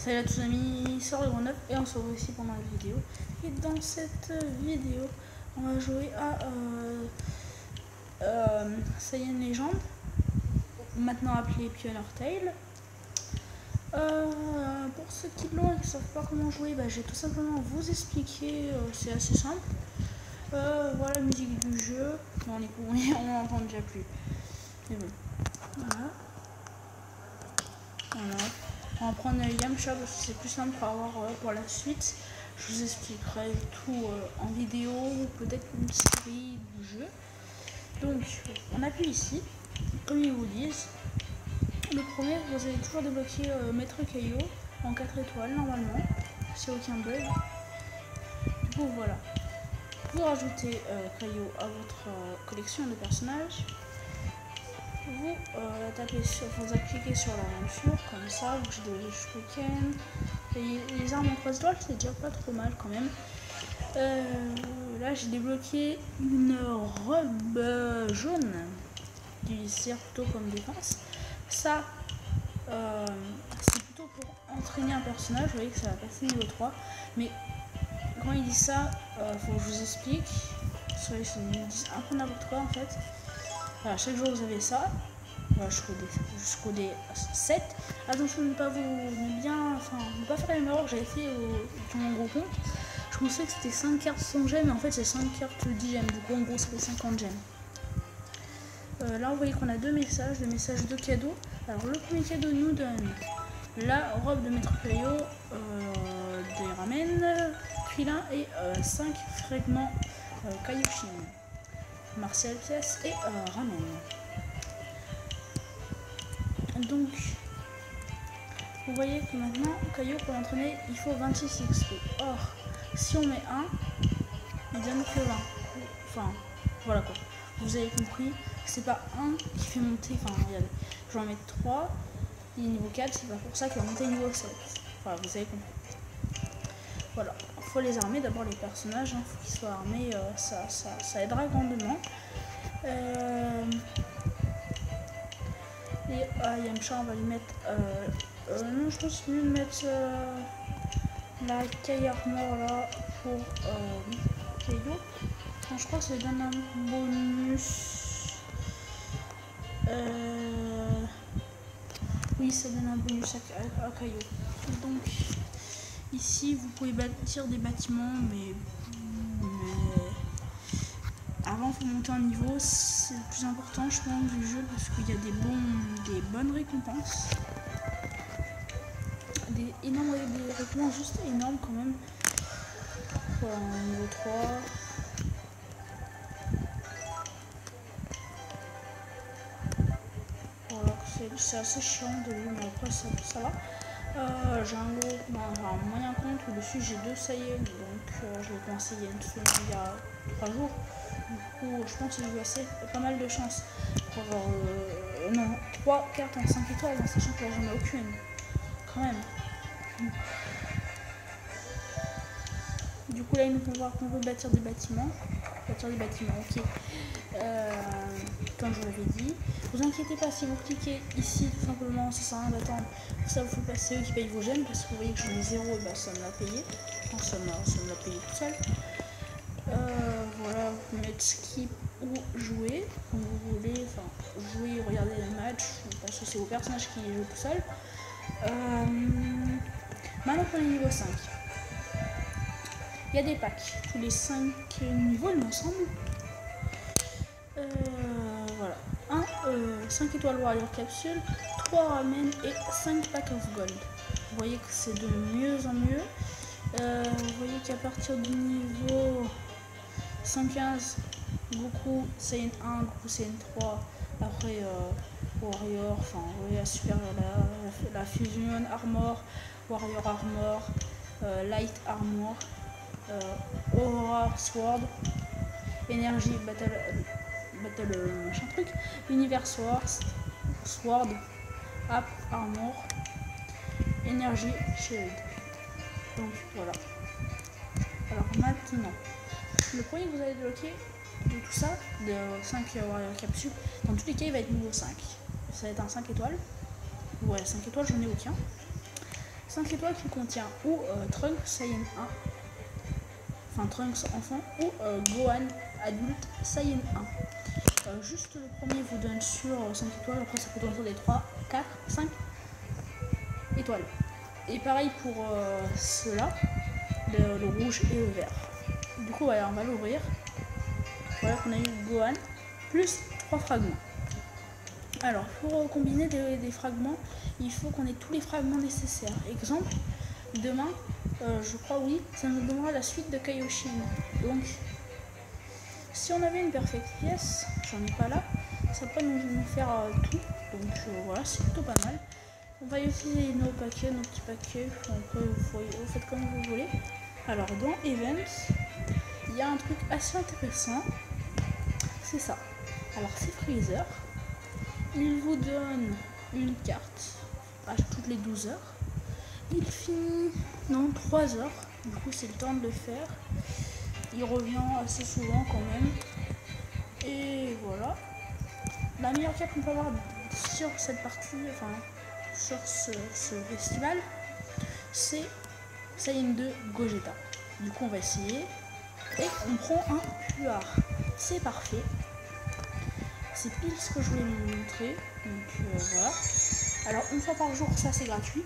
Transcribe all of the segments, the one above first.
Salut à tous amis, c'est le Gros Neuf et on se retrouve ici pendant la vidéo. Et dans cette vidéo, on va jouer à Saiyan Legend, maintenant appelé Pioneer Tail. Pour ceux qui l'ont et qui ne savent pas comment jouer, je vais tout simplement vous expliquer, c'est assez simple. Voilà la musique du jeu, on n'entend déjà plus. Mais bon, voilà. On va prendre Yamcha parce que c'est plus simple pour avoir pour la suite. Je vous expliquerai tout en vidéo ou peut-être une série du jeu. Donc on appuie ici, comme ils vous disent. Le premier, vous allez toujours débloquer Maître Kaio en 4 étoiles normalement, s'il n'y a aucun bug. Du coup voilà. Vous pouvez rajouter Kaio à votre collection de personnages. Vous vous cliquez sur l'aventure comme ça, vous j'ai des shurikens et les armes en 3 étoiles, c'est déjà pas trop mal quand même. Là j'ai débloqué une robe jaune qui sert plutôt comme défense. Ça c'est plutôt pour entraîner un personnage. Vous voyez que ça va passer niveau 3, mais quand il dit ça, faut que je vous explique. Ils disent un peu n'importe quoi en fait. Voilà, chaque jour vous avez ça, jusqu'au D7. Attention de ne pas pas faire la même erreur que j'avais fait dans mon gros compte. Je pensais que c'était 5 cartes 100 gemmes, mais en fait c'est 5 cartes 10 gemmes. Du coup en gros ça fait 50 gemmes. Là vous voyez qu'on a deux messages de cadeaux. Alors le premier cadeau nous donne la robe de Maître Kaio, des ramen, Krillin et 5 fragments Kaioshin. Martial pièce et ramen. Donc vous voyez que maintenant Kaio pour l'entraîner il faut 26 XP. Or si on met 1 il donne que 20. Enfin voilà quoi. Vous avez compris, c'est pas 1 qui fait monter, regardez, je vais en mettre 3, il est niveau 4, c'est pas pour ça qu'il va monter niveau 7. Voilà, vous avez compris. Voilà, il faut les armer d'abord les personnages, il faut qu'ils soient armés, ça aidera grandement. Et Yamcha on va lui mettre non je pense mieux de mettre la Kai Armor là pour Kaio. Je crois que ça donne un bonus. Oui, ça donne un bonus à Kaio. Donc ici vous pouvez bâtir des bâtiments, mais avant il faut monter un niveau, c'est le plus important je pense du jeu parce qu'il y a des bonnes récompenses. Des récompenses juste énormes quand même. Voilà, niveau 3. Voilà, c'est assez chiant de lui, mais après ça va. J'ai un moyen compte où dessus j'ai 2 Saiyan, donc je l'ai commencé il y a 3 jours. Du coup je pense que j'ai pas mal de chance pour avoir 3 cartes en 5 étoiles, en sachant que là j'en ai aucune quand même. Du coup là il nous peut voir qu'on veut bâtir des bâtiments. Ok. Comme je vous l'avais dit, vous inquiétez pas si vous cliquez ici tout simplement, ça sert à rien d'attendre. Ça vous fait passer eux qui payent vos gemmes parce que vous voyez que j'en ai 0 et ça me l'a payé. Enfin, ça me l'a payé tout seul. Voilà, vous pouvez mettre skip ou jouer comme vous voulez, jouer, regarder les matchs, parce que c'est vos personnages qui jouent tout seul. Maintenant pour le niveau 5. Il y a des packs, tous les 5 niveaux il me semble. Voilà, 5 étoiles warrior capsule, 3 ramen et 5 packs of gold. Vous voyez que c'est de mieux en mieux. Vous voyez qu'à partir du niveau 115, Goku Saiyan 1, Goku Saiyan 3, après warrior, vous voyez la fusion armor, warrior armor, light armor, aura sword, énergie battle machin truc, univers sword, app armor, énergie shield. Donc voilà. Alors maintenant, le premier que vous allez débloquer de tout ça, de 5 warrior capsules, dans tous les cas il va être niveau 5. Ça va être un 5 étoiles. Ouais, 5 étoiles j'en ai aucun. 5 étoiles qui contient ou Trunks Saiyan 1, enfin Trunks enfant, ou Gohan adulte Saiyan 1. Juste le premier vous donne sur 5 étoiles, après ça peut donner sur des 3, 4, 5 étoiles. Et pareil pour ceux-là, le rouge et le vert. Du coup voilà, on va l'ouvrir. Voilà qu'on a eu Gohan, plus 3 fragments. Alors pour combiner des fragments, il faut qu'on ait tous les fragments nécessaires. Exemple, demain, je crois oui, ça nous donnera la suite de Kaioshin. Donc, si on avait une Perfect Pièce, j'en ai pas là, ça peut nous faire tout. Donc voilà, c'est plutôt pas mal. On va utiliser nos paquets, nos petits paquets. Après, vous faites comme vous voulez. Alors dans Events, il y a un truc assez intéressant. C'est ça. Alors c'est Freezer. Il vous donne une carte à toutes les 12 heures. Il finit dans 3 heures. Du coup c'est le temps de le faire. Il revient assez souvent quand même. Et voilà. La meilleure carte qu'on peut avoir sur cette partie, enfin sur ce festival, c'est Saiyan 2 Gogeta. Du coup on va essayer. Et on prend un puard. C'est parfait. C'est pile ce que je voulais vous montrer. Donc voilà. Alors une fois par jour, ça c'est gratuit.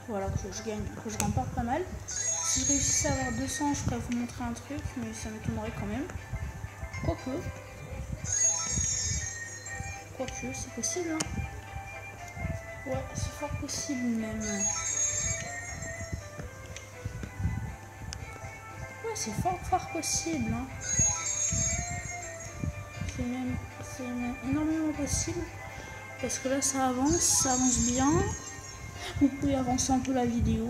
Voilà, que je remporte pas mal. Si je réussissais à avoir 200, je pourrais vous montrer un truc, mais ça m'étonnerait quand même. Quoique, c'est possible. Hein. Ouais, c'est fort possible même. Ouais, c'est fort possible. Hein. C'est même énormément possible. Parce que là, ça avance bien. Vous pouvez avancer un peu la vidéo.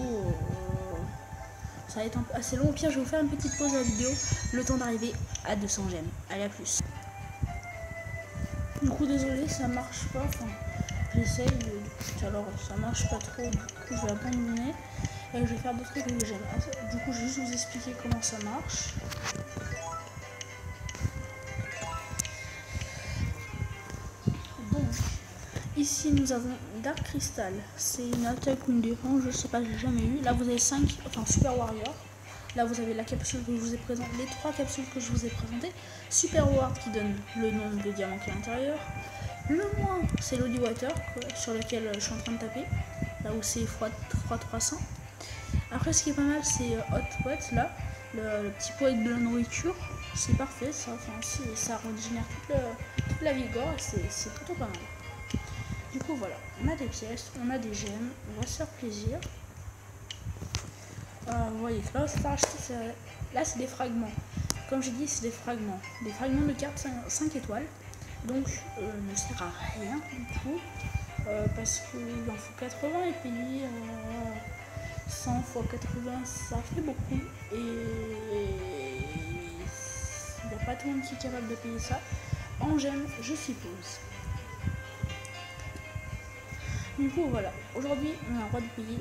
Ça va être assez long. Au pire, je vais vous faire une petite pause à la vidéo. Le temps d'arriver à 200 gemmes. Allez, à plus. Du coup, désolé, ça marche pas. Enfin, j'essaye. Alors, ça marche pas trop. Du coup, je vais abandonner. Et je vais faire d'autres trucs que j'aime. Du coup, je vais juste vous expliquer comment ça marche. Ici nous avons Dark Crystal, c'est une attaque ou une défense, je sais pas, j'ai jamais eu. Là vous avez 5, enfin Super Warrior. Là vous avez la capsule que je vous ai présentée, les 3 capsules que je vous ai présentées. Super Ward qui donne le nombre de diamants qui est à l'intérieur. Le moins c'est l'Holy Water sur lequel je suis en train de taper. Là où c'est x300. Après ce qui est pas mal c'est Hot Pot là, le petit pot avec de la nourriture. C'est parfait ça, enfin ça régénère toute la vigor et c'est plutôt pas mal. Du coup voilà, on a des pièces, on a des gemmes, on va se faire plaisir. Vous voyez, là c'est pas acheter, là c'est des fragments. Comme j'ai dit, c'est des fragments. Des fragments de cartes 5 étoiles. Donc ne sert à rien du tout. Parce qu'il en faut 80 et payer 100 x 80, ça fait beaucoup. Et il n'y a pas tout le monde qui est capable de payer ça. En gemmes, je suppose. Du coup voilà, aujourd'hui on a le droit de payer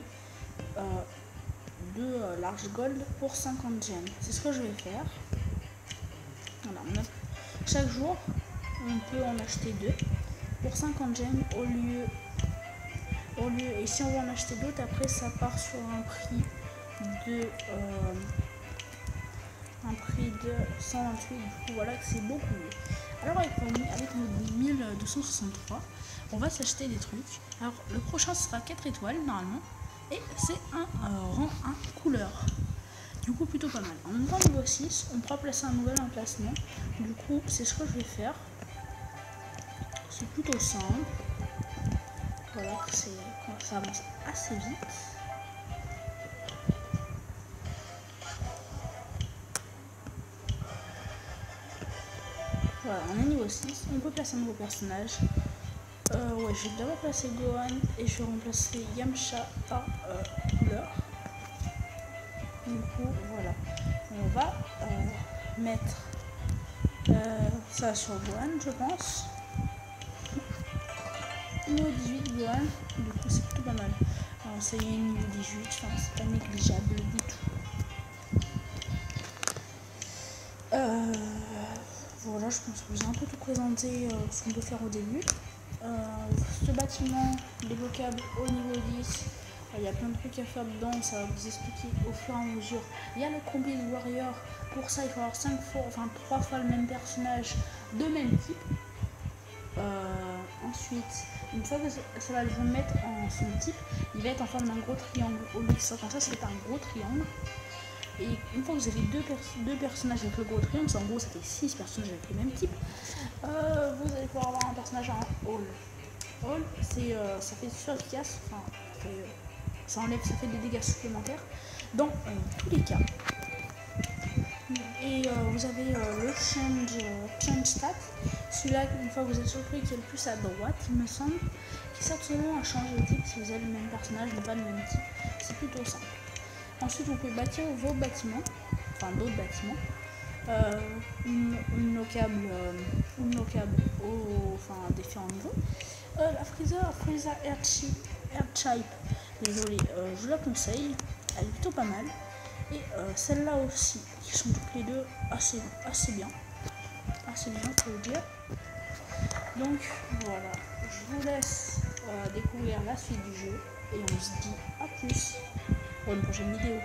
2 large gold pour 50 gemmes. C'est ce que je vais faire. Voilà, chaque jour on peut en acheter 2 pour 50 gemmes au lieu et si on veut en acheter d'autres, après ça part sur un prix de 128. Du coup voilà que c'est beaucoup mieux. Alors avec notre 1263, on va s'acheter des trucs. Alors le prochain sera 4 étoiles normalement. Et c'est un rang 1 couleur. Du coup plutôt pas mal. En même temps niveau 6, on pourra placer un nouvel emplacement. Du coup c'est ce que je vais faire. C'est plutôt simple. Voilà, ça avance assez vite. Voilà, on est niveau 6, on peut placer un nouveau personnage. Ouais, je vais d'abord placer Gohan et je vais remplacer Yamcha par couleur. Du coup, voilà. On va mettre ça sur Gohan, je pense. Niveau 18 Gohan, du coup c'est plutôt pas mal. Alors ça y est, niveau 18, enfin, c'est pas négligeable du tout. Voilà, je pense que je vous ai un peu tout présenté ce qu'on peut faire au début. Ce bâtiment débloquable au niveau 10, Il y a plein de trucs à faire dedans, ça va vous expliquer au fur et à mesure. Il y a le combi warrior, pour ça il faut avoir 3 fois le même personnage de même type. Ensuite, une fois que ça va vous mettre en son type, il va être en forme d'un gros triangle. Au lieu de ça, comme ça, c'est un gros triangle. Et une fois que vous avez deux personnages avec le gros triangle, en gros ça fait 6 personnages avec le même type, vous allez pouvoir avoir un personnage en hall. Hall, ça fait sur-efficace, ça fait des dégâts supplémentaires dans tous les cas. Et vous avez le change stat. Celui-là, une fois que vous êtes sur le truc qui est le plus à droite, il me semble, qui sert seulement à changer de type si vous avez le même personnage mais pas le même type. C'est plutôt simple. Ensuite, vous pouvez bâtir vos bâtiments, enfin d'autres bâtiments, unlockable aux différents niveaux. La Freezer Airtype, désolé, je vous la conseille, elle est plutôt pas mal. Et celle-là aussi, qui sont toutes les deux assez bien, je peux vous dire. Donc voilà, je vous laisse découvrir la suite du jeu et on se dit à plus pour une prochaine vidéo.